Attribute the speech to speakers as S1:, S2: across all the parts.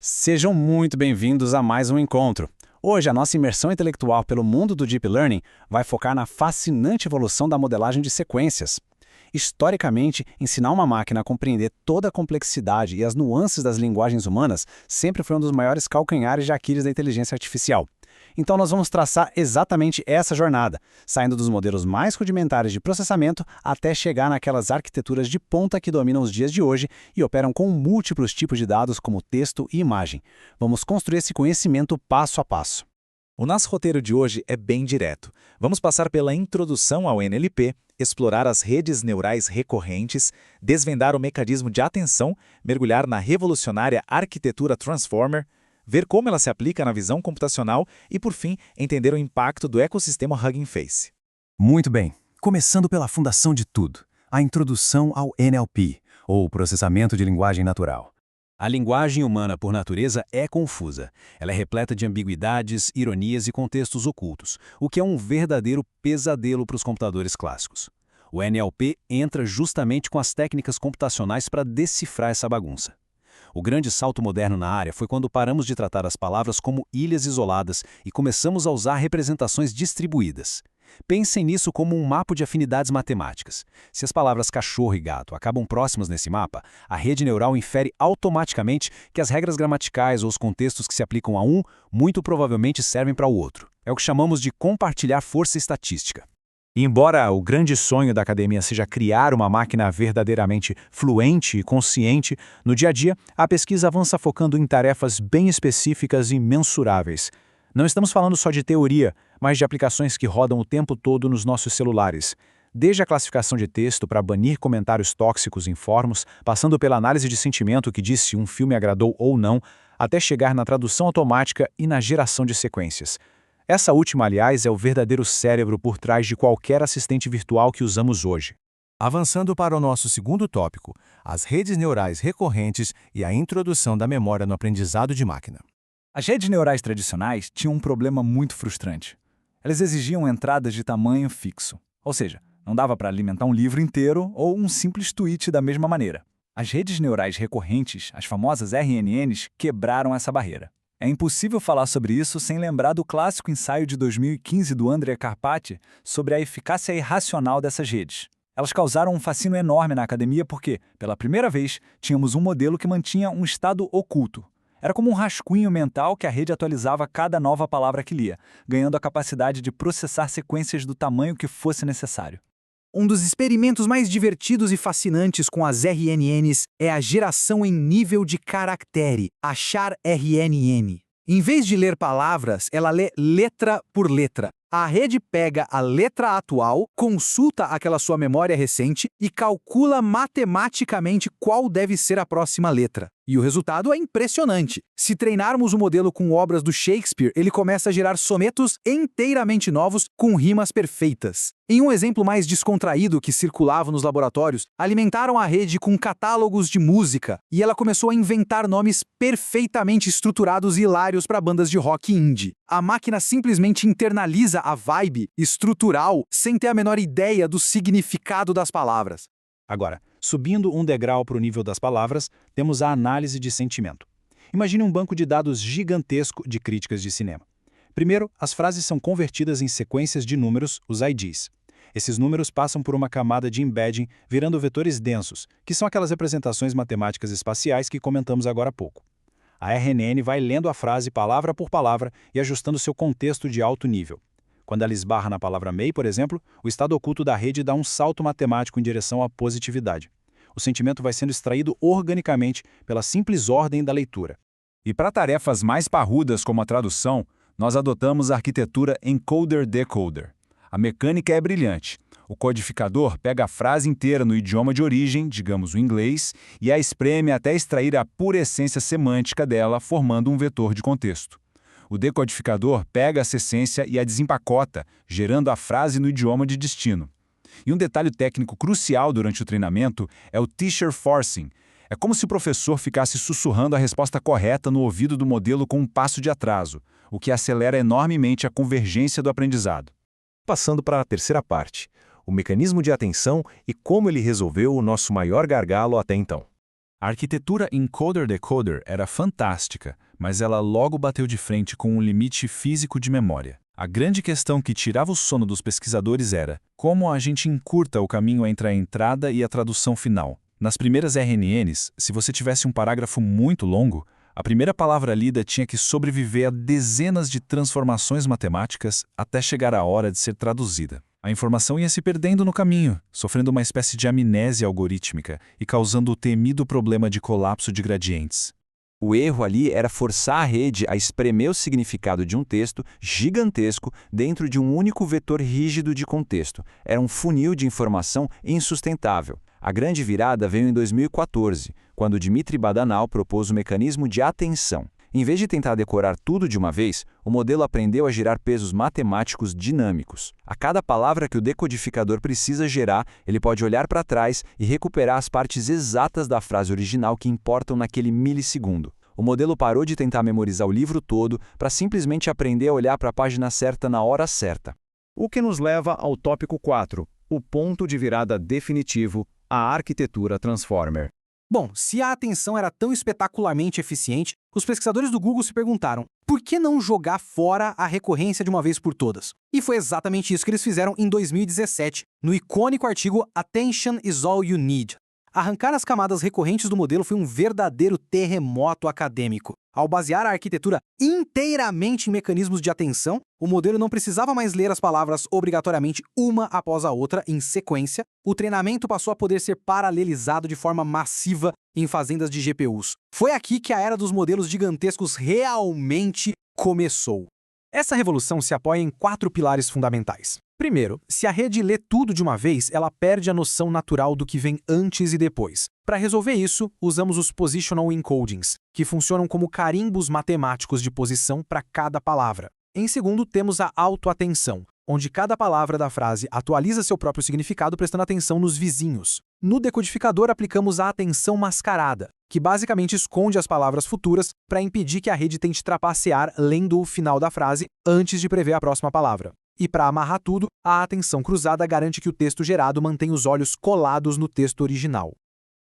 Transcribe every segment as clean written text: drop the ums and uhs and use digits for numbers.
S1: Sejam muito bem-vindos a mais um encontro. Hoje, a nossa imersão intelectual pelo mundo do Deep Learning vai focar na fascinante evolução da modelagem de sequências. Historicamente, ensinar uma máquina a compreender toda a complexidade e as nuances das linguagens humanas sempre foi um dos maiores calcanhares de Aquiles da inteligência artificial. Então nós vamos traçar exatamente essa jornada, saindo dos modelos mais rudimentares de processamento até chegar naquelas arquiteturas de ponta que dominam os dias de hoje e operam com múltiplos tipos de dados como texto e imagem. Vamos construir esse conhecimento passo a passo.
S2: O nosso roteiro de hoje é bem direto. Vamos passar pela introdução ao NLP, explorar as redes neurais recorrentes, desvendar o mecanismo de atenção, mergulhar na revolucionária arquitetura Transformer, ver como ela se aplica na visão computacional e, por fim, entender o impacto do ecossistema Hugging Face.
S3: Muito bem. Começando pela fundação de tudo, a introdução ao NLP, ou processamento de linguagem natural.
S1: A linguagem humana, por natureza, é confusa. Ela é repleta de ambiguidades, ironias e contextos ocultos, o que é um verdadeiro pesadelo para os computadores clássicos. O NLP entra justamente com as técnicas computacionais para decifrar essa bagunça. O grande salto moderno na área foi quando paramos de tratar as palavras como ilhas isoladas e começamos a usar representações distribuídas. Pensem nisso como um mapa de afinidades matemáticas. Se as palavras cachorro e gato acabam próximas nesse mapa, a rede neural infere automaticamente que as regras gramaticais ou os contextos que se aplicam a um, muito provavelmente servem para o outro. É o que chamamos de compartilhar força estatística.
S2: E embora o grande sonho da academia seja criar uma máquina verdadeiramente fluente e consciente, no dia a dia, a pesquisa avança focando em tarefas bem específicas e mensuráveis. Não estamos falando só de teoria, mas de aplicações que rodam o tempo todo nos nossos celulares. Desde a classificação de texto para banir comentários tóxicos em fóruns, passando pela análise de sentimento que diz se um filme agradou ou não, até chegar na tradução automática e na geração de sequências. Essa última, aliás, é o verdadeiro cérebro por trás de qualquer assistente virtual que usamos hoje.
S3: Avançando para o nosso segundo tópico, as redes neurais recorrentes e a introdução da memória no aprendizado de máquina.
S4: As redes neurais tradicionais tinham um problema muito frustrante. Elas exigiam entradas de tamanho fixo, ou seja, não dava para alimentar um livro inteiro ou um simples tweet da mesma maneira. As redes neurais recorrentes, as famosas RNNs, quebraram essa barreira. É impossível falar sobre isso sem lembrar do clássico ensaio de 2015 do Andrea Karpathy sobre a eficácia irracional dessas redes. Elas causaram um fascínio enorme na academia porque, pela primeira vez, tínhamos um modelo que mantinha um estado oculto. Era como um rascunho mental que a rede atualizava a cada nova palavra que lia, ganhando a capacidade de processar sequências do tamanho que fosse necessário.
S5: Um dos experimentos mais divertidos e fascinantes com as RNNs é a geração em nível de caractere, a char-RNN. Em vez de ler palavras, ela lê letra por letra. A rede pega a letra atual, consulta aquela sua memória recente e calcula matematicamente qual deve ser a próxima letra. E o resultado é impressionante. Se treinarmos o modelo com obras do Shakespeare, ele começa a gerar sonetos inteiramente novos com rimas perfeitas. Em um exemplo mais descontraído que circulava nos laboratórios, alimentaram a rede com catálogos de música e ela começou a inventar nomes perfeitamente estruturados e hilários para bandas de rock indie. A máquina simplesmente internaliza a vibe estrutural sem ter a menor ideia do significado das palavras.
S2: Agora, subindo um degrau para o nível das palavras, temos a análise de sentimento. Imagine um banco de dados gigantesco de críticas de cinema. Primeiro, as frases são convertidas em sequências de números, os IDs. Esses números passam por uma camada de embedding, virando vetores densos, que são aquelas representações matemáticas espaciais que comentamos agora há pouco. A RNN vai lendo a frase palavra por palavra e ajustando seu contexto de alto nível. Quando ela esbarra na palavra MEI, por exemplo, o estado oculto da rede dá um salto matemático em direção à positividade. O sentimento vai sendo extraído organicamente pela simples ordem da leitura.
S4: E para tarefas mais parrudas como a tradução, nós adotamos a arquitetura encoder-decoder. A mecânica é brilhante. O codificador pega a frase inteira no idioma de origem, digamos o inglês, e a espreme até extrair a pura essência semântica dela, formando um vetor de contexto. O decodificador pega essa essência e a desempacota, gerando a frase no idioma de destino. E um detalhe técnico crucial durante o treinamento é o teacher forcing. É como se o professor ficasse sussurrando a resposta correta no ouvido do modelo com um passo de atraso, o que acelera enormemente a convergência do aprendizado.
S3: Passando para a terceira parte, o mecanismo de atenção e como ele resolveu o nosso maior gargalo até então.
S4: A arquitetura encoder-decoder era fantástica, mas ela logo bateu de frente com um limite físico de memória. A grande questão que tirava o sono dos pesquisadores era como a gente encurta o caminho entre a entrada e a tradução final. Nas primeiras RNNs, se você tivesse um parágrafo muito longo, a primeira palavra lida tinha que sobreviver a dezenas de transformações matemáticas até chegar a hora de ser traduzida. A informação ia se perdendo no caminho, sofrendo uma espécie de amnésia algorítmica e causando o temido problema de colapso de gradientes.
S6: O erro ali era forçar a rede a espremer o significado de um texto gigantesco dentro de um único vetor rígido de contexto. Era um funil de informação insustentável. A grande virada veio em 2014, quando Dmitry Badanal propôs o mecanismo de atenção. Em vez de tentar decorar tudo de uma vez, o modelo aprendeu a gerar pesos matemáticos dinâmicos. A cada palavra que o decodificador precisa gerar, ele pode olhar para trás e recuperar as partes exatas da frase original que importam naquele milissegundo. O modelo parou de tentar memorizar o livro todo para simplesmente aprender a olhar para a página certa na hora certa.
S7: O que nos leva ao tópico 4, o ponto de virada definitivo, a arquitetura Transformer.
S5: Bom, se a atenção era tão espetacularmente eficiente, os pesquisadores do Google se perguntaram por que não jogar fora a recorrência de uma vez por todas? E foi exatamente isso que eles fizeram em 2017, no icônico artigo Attention is All You Need. Arrancar as camadas recorrentes do modelo foi um verdadeiro terremoto acadêmico. Ao basear a arquitetura inteiramente em mecanismos de atenção, o modelo não precisava mais ler as palavras obrigatoriamente uma após a outra em sequência. O treinamento passou a poder ser paralelizado de forma massiva em fazendas de GPUs. Foi aqui que a era dos modelos gigantescos realmente começou. Essa revolução se apoia em 4 pilares fundamentais. Primeiro, se a rede lê tudo de uma vez, ela perde a noção natural do que vem antes e depois. Para resolver isso, usamos os Positional Encodings, que funcionam como carimbos matemáticos de posição para cada palavra. Em segundo, temos a autoatenção, onde cada palavra da frase atualiza seu próprio significado prestando atenção nos vizinhos. No decodificador, aplicamos a atenção mascarada, que basicamente esconde as palavras futuras para impedir que a rede tente trapacear lendo o final da frase antes de prever a próxima palavra. E para amarrar tudo, a atenção cruzada garante que o texto gerado mantenha os olhos colados no texto original.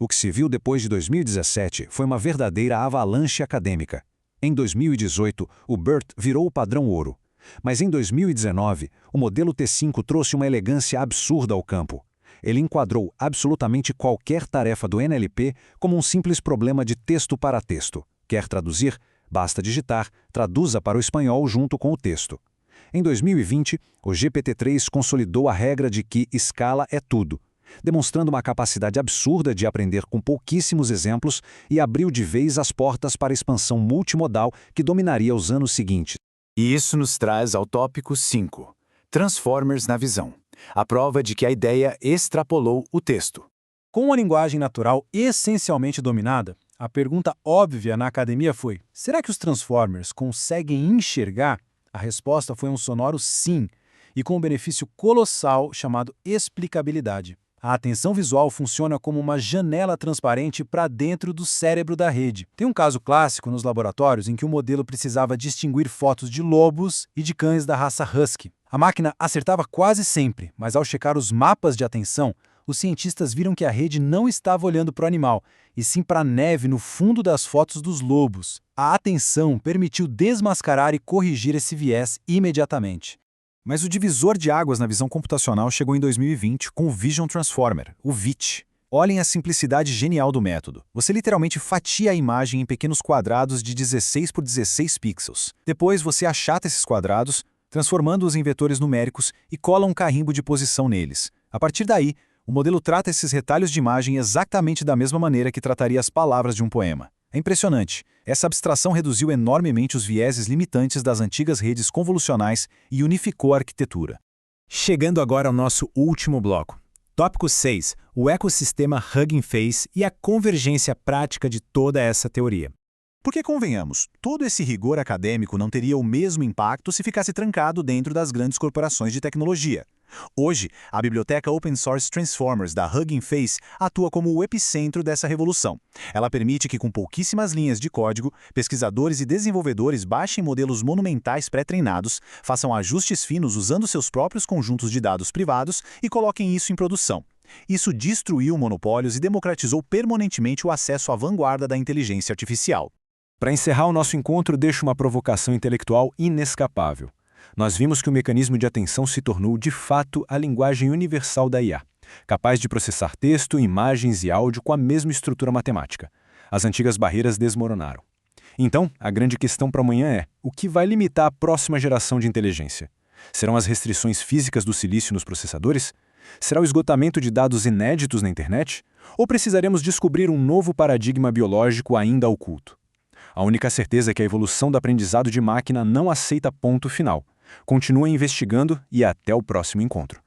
S1: O que se viu depois de 2017 foi uma verdadeira avalanche acadêmica. Em 2018, o BERT virou o padrão ouro. Mas em 2019, o modelo T5 trouxe uma elegância absurda ao campo. Ele enquadrou absolutamente qualquer tarefa do NLP como um simples problema de texto para texto. Quer traduzir? Basta digitar, traduza para o espanhol junto com o texto. Em 2020, o GPT-3 consolidou a regra de que escala é tudo, demonstrando uma capacidade absurda de aprender com pouquíssimos exemplos e abriu de vez as portas para a expansão multimodal que dominaria os anos seguintes.
S3: E isso nos traz ao tópico 5, Transformers na visão. A prova de que a ideia extrapolou o texto.
S2: Com a linguagem natural essencialmente dominada, a pergunta óbvia na academia foi: será que os Transformers conseguem enxergar? A resposta foi um sonoro sim, e com um benefício colossal chamado explicabilidade. A atenção visual funciona como uma janela transparente para dentro do cérebro da rede. Tem um caso clássico nos laboratórios em que o modelo precisava distinguir fotos de lobos e de cães da raça Husky. A máquina acertava quase sempre, mas ao checar os mapas de atenção, os cientistas viram que a rede não estava olhando para o animal, e sim para a neve no fundo das fotos dos lobos. A atenção permitiu desmascarar e corrigir esse viés imediatamente. Mas o divisor de águas na visão computacional chegou em 2020 com o Vision Transformer, o VIT. Olhem a simplicidade genial do método. Você literalmente fatia a imagem em pequenos quadrados de 16 por 16 pixels. Depois você achata esses quadrados, transformando-os em vetores numéricos e cola um carimbo de posição neles. A partir daí, o modelo trata esses retalhos de imagem exatamente da mesma maneira que trataria as palavras de um poema. É impressionante. Essa abstração reduziu enormemente os vieses limitantes das antigas redes convolucionais e unificou a arquitetura. Chegando agora ao nosso último bloco. Tópico 6. O ecossistema Hugging Face e a convergência prática de toda essa teoria.
S3: Porque, convenhamos, todo esse rigor acadêmico não teria o mesmo impacto se ficasse trancado dentro das grandes corporações de tecnologia. Hoje, a biblioteca Open Source Transformers da Hugging Face atua como o epicentro dessa revolução. Ela permite que, com pouquíssimas linhas de código, pesquisadores e desenvolvedores baixem modelos monumentais pré-treinados, façam ajustes finos usando seus próprios conjuntos de dados privados e coloquem isso em produção. Isso destruiu monopólios e democratizou permanentemente o acesso à vanguarda da inteligência artificial.
S1: Para encerrar o nosso encontro, deixo uma provocação intelectual inescapável. Nós vimos que o mecanismo de atenção se tornou, de fato, a linguagem universal da IA, capaz de processar texto, imagens e áudio com a mesma estrutura matemática. As antigas barreiras desmoronaram. Então, a grande questão para amanhã é: o que vai limitar a próxima geração de inteligência? Serão as restrições físicas do silício nos processadores? Será o esgotamento de dados inéditos na internet? Ou precisaremos descobrir um novo paradigma biológico ainda oculto? A única certeza é que a evolução do aprendizado de máquina não aceita ponto final. Continua investigando e até o próximo encontro.